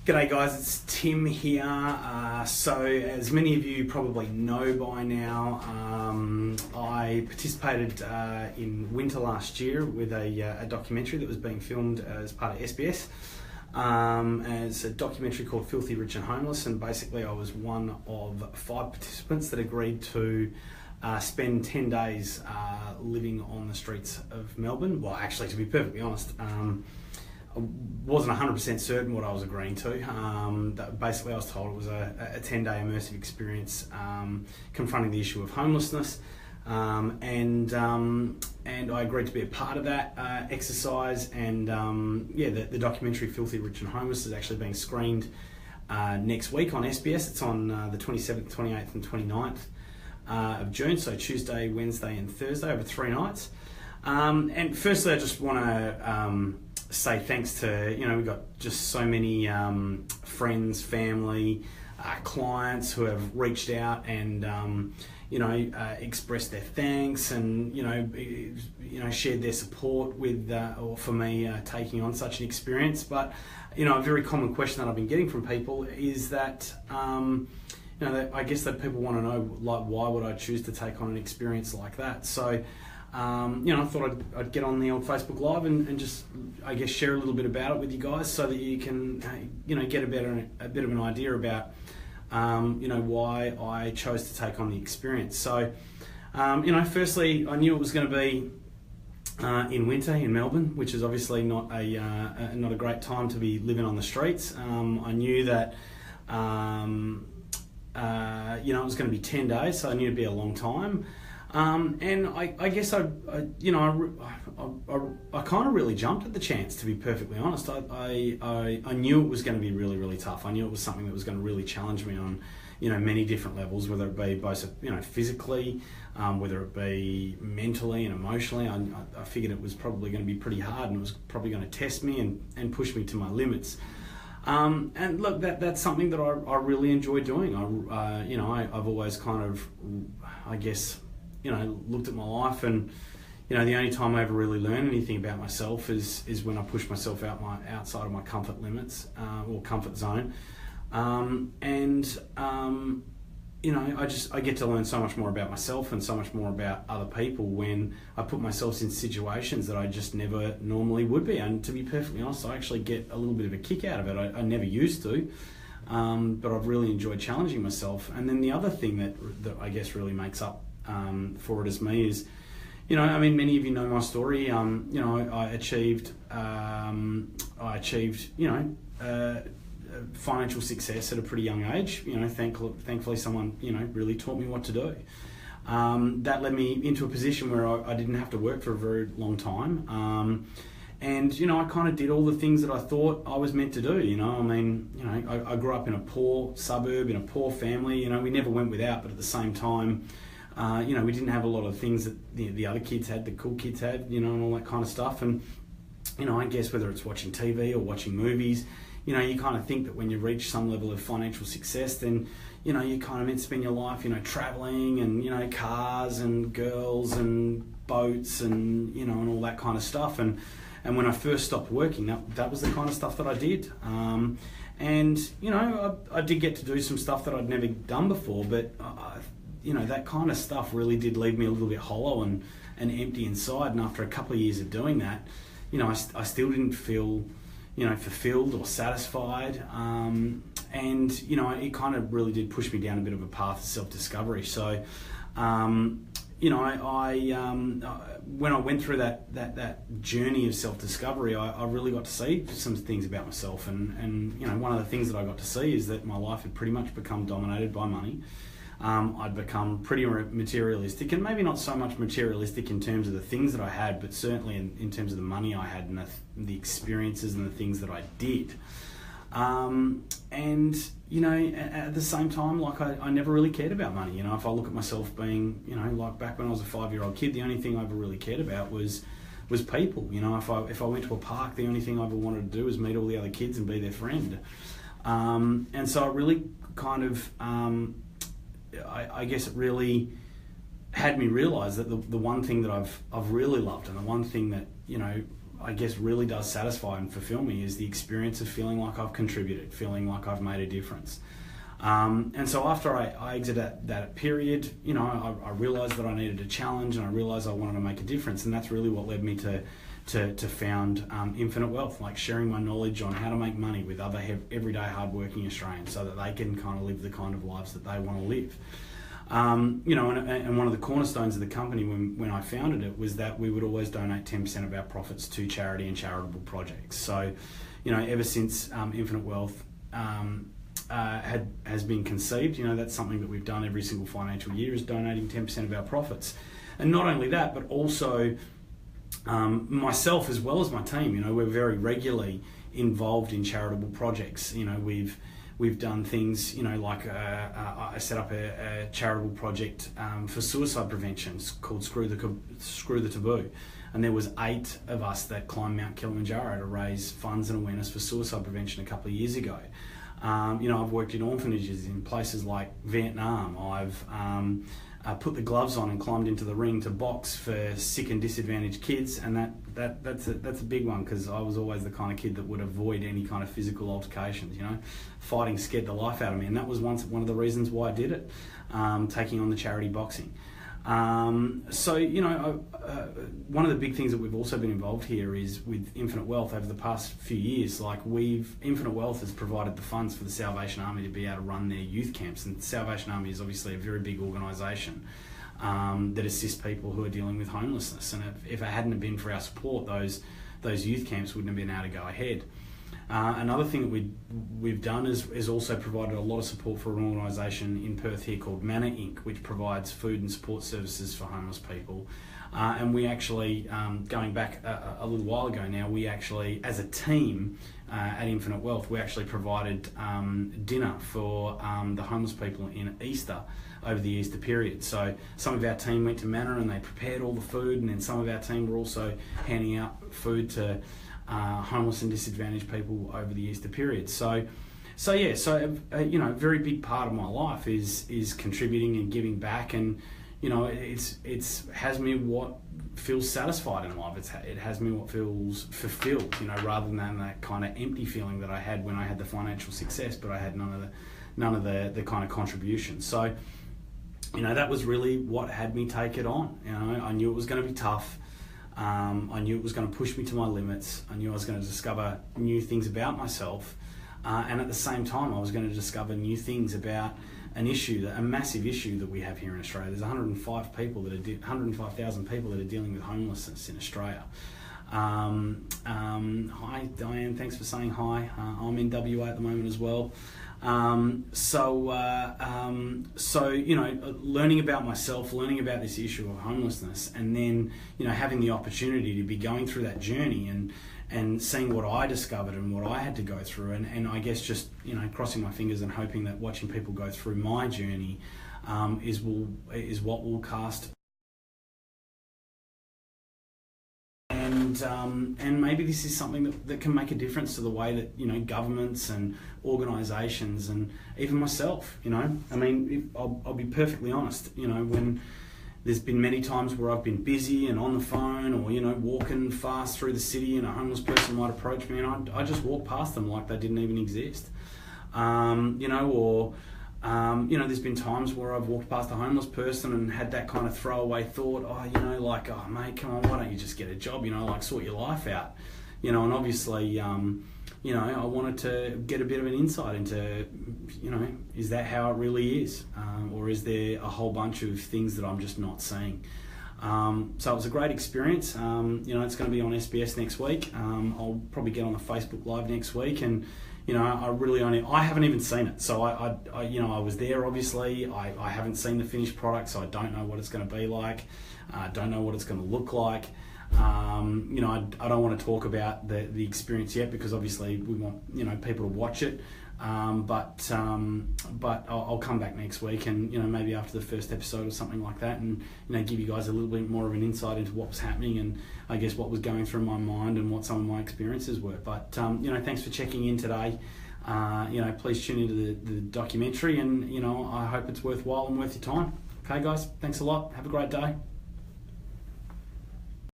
G'day guys, it's Tim here. So as many of you probably know by now, I participated in winter last year with a documentary that was being filmed as part of SBS. As a documentary called Filthy Rich and Homeless, and basically I was one of 5 participants that agreed to spend 10 days living on the streets of Melbourne. Well, actually, to be perfectly honest, I wasn't 100% certain what I was agreeing to. Basically, I was told it was a 10-day immersive experience confronting the issue of homelessness, and I agreed to be a part of that exercise. And the documentary Filthy Rich and Homeless is actually being screened next week on SBS. It's on the 27th, 28th and 29th of June, so Tuesday, Wednesday and Thursday over 3 nights. And firstly, I just want to say thanks to, we've got just so many friends, family, clients who have reached out and expressed their thanks and shared their support with or for me taking on such an experience. But a very common question that I've been getting from people is that I guess that people want to know, like, why would I choose to take on an experience like that? So I thought I'd get on the old Facebook Live and just, I guess, share a little bit about it with you guys so that you can, get a bit of an idea about, why I chose to take on the experience. So, firstly, I knew it was going to be in winter in Melbourne, which is obviously not a great time to be living on the streets. I knew that, it was going to be 10 days, so I knew it'd be a long time. And I guess I kind of really jumped at the chance, to be perfectly honest. I knew it was going to be really, really tough. I knew it was something that was going to really challenge me on, many different levels, whether it be both, physically, whether it be mentally and emotionally. I figured it was probably going to be pretty hard, and it was probably going to test me and push me to my limits. And look, that's something that I really enjoy doing. I've always kind of, I guess, looked at my life, and the only time I ever really learn anything about myself is when I push myself outside of my comfort limits or comfort zone, I get to learn so much more about myself and so much more about other people when I put myself in situations that I just never normally would be. And to be perfectly honest, I actually get a little bit of a kick out of it. I never used to, but I've really enjoyed challenging myself. And then the other thing that I guess really makes up for it as me is, many of you know my story. I achieved financial success at a pretty young age. Thankfully someone, really taught me what to do. That led me into a position where I didn't have to work for a very long time. I kind of did all the things that I thought I was meant to do. I grew up in a poor suburb, in a poor family. We never went without, but at the same time, we didn't have a lot of things that the other kids had, the cool kids had, and all that kind of stuff. And, I guess whether it's watching TV or watching movies, you kind of think that when you reach some level of financial success, then, you kind of meant to spend your life, traveling and, cars and girls and boats and, and all that kind of stuff. And when I first stopped working, that was the kind of stuff that I did. I did get to do some stuff that I'd never done before, but that kind of stuff really did leave me a little bit hollow and empty inside. And after a couple of years of doing that, I still didn't feel, fulfilled or satisfied. It kind of really did push me down a bit of a path of self-discovery. So, when I went through that journey of self-discovery, I really got to see some things about myself. And one of the things that I got to see is that my life had pretty much become dominated by money. I'd become pretty materialistic, and maybe not so much materialistic in terms of the things that I had, but certainly in terms of the money I had and the experiences and the things that I did. At the same time, like I never really cared about money. If I look at myself being, like back when I was a 5-year-old kid, the only thing I ever really cared about was people. If I went to a park, the only thing I ever wanted to do was meet all the other kids and be their friend. And so it really kind of, I guess it really had me realise that the one thing that I've really loved, and the one thing that I guess really does satisfy and fulfill me is the experience of feeling like I've contributed, feeling like I've made a difference. And so after I exited that period, I realised that I needed a challenge, and I realised I wanted to make a difference, and that's really what led me to found Infinite Wealth, like sharing my knowledge on how to make money with other everyday hardworking Australians so that they can kind of live the kind of lives that they want to live. And one of the cornerstones of the company when I founded it was that we would always donate 10% of our profits to charity and charitable projects. So, ever since Infinite Wealth has been conceived, that's something that we've done every single financial year, is donating 10% of our profits. And not only that, but also myself as well as my team, we're very regularly involved in charitable projects. We've done things, like I set up a charitable project for suicide prevention called Screw the Taboo. And there was 8 of us that climbed Mount Kilimanjaro to raise funds and awareness for suicide prevention a couple of years ago. I've worked in orphanages in places like Vietnam. I've put the gloves on and climbed into the ring to box for sick and disadvantaged kids, and that's a big one, because I was always the kind of kid that would avoid any kind of physical altercations. Fighting scared the life out of me, and that was one of the reasons why I did it, taking on the charity boxing. One of the big things that we've also been involved here is with Infinite Wealth over the past few years. Infinite Wealth has provided the funds for the Salvation Army to be able to run their youth camps, and the Salvation Army is obviously a very big organisation that assists people who are dealing with homelessness. And if it hadn't have been for our support, those youth camps wouldn't have been able to go ahead. Another thing that we've done is also provided a lot of support for an organisation in Perth here called Manna Inc., which provides food and support services for homeless people. And we actually, going back a little while ago now, we actually, as a team at Infinite Wealth, we actually provided dinner for the homeless people in Easter, over the Easter period. So some of our team went to Manna and they prepared all the food, and then some of our team were also handing out food to homeless and disadvantaged people over the Easter period. So a very big part of my life is contributing and giving back, and it's has me what feels satisfied in life. It has me what feels fulfilled, rather than that kind of empty feeling that I had when I had the financial success, but I had none of the kind of contribution. So that was really what had me take it on. I knew it was going to be tough. I knew it was going to push me to my limits. I knew I was going to discover new things about myself, and at the same time I was going to discover new things about a massive issue that we have here in Australia. There's 105,000 people that are dealing with homelessness in Australia. Hi Diane, thanks for saying hi. I'm in WA at the moment as well. Learning about myself, learning about this issue of homelessness, and then having the opportunity to be going through that journey and seeing what I discovered and what I had to go through, and I guess just crossing my fingers and hoping that watching people go through my journey is what will cast. And maybe this is something that can make a difference to the way that governments and organisations and even myself. I'll be perfectly honest. When there's been many times where I've been busy and on the phone, or walking fast through the city, and a homeless person might approach me, and I just walk past them like they didn't even exist. There's been times where I've walked past a homeless person and had that kind of throwaway thought, oh mate, come on, why don't you just get a job, sort your life out, and obviously, I wanted to get a bit of an insight into, is that how it really is, or is there a whole bunch of things that I'm just not seeing? So it was a great experience. It's going to be on SBS next week. I'll probably get on the Facebook Live next week, and I haven't even seen it. So I was there, obviously. I haven't seen the finished product, so I don't know what it's going to be like. I don't know what it's going to look like. I don't want to talk about the experience yet, because obviously we want people to watch it. But I'll come back next week, and maybe after the first episode or something like that, and give you guys a little bit more of an insight into what was happening, and I guess what was going through my mind and what some of my experiences were. But thanks for checking in today. Please tune into the documentary, and I hope it's worthwhile and worth your time. Okay guys, thanks a lot, have a great day.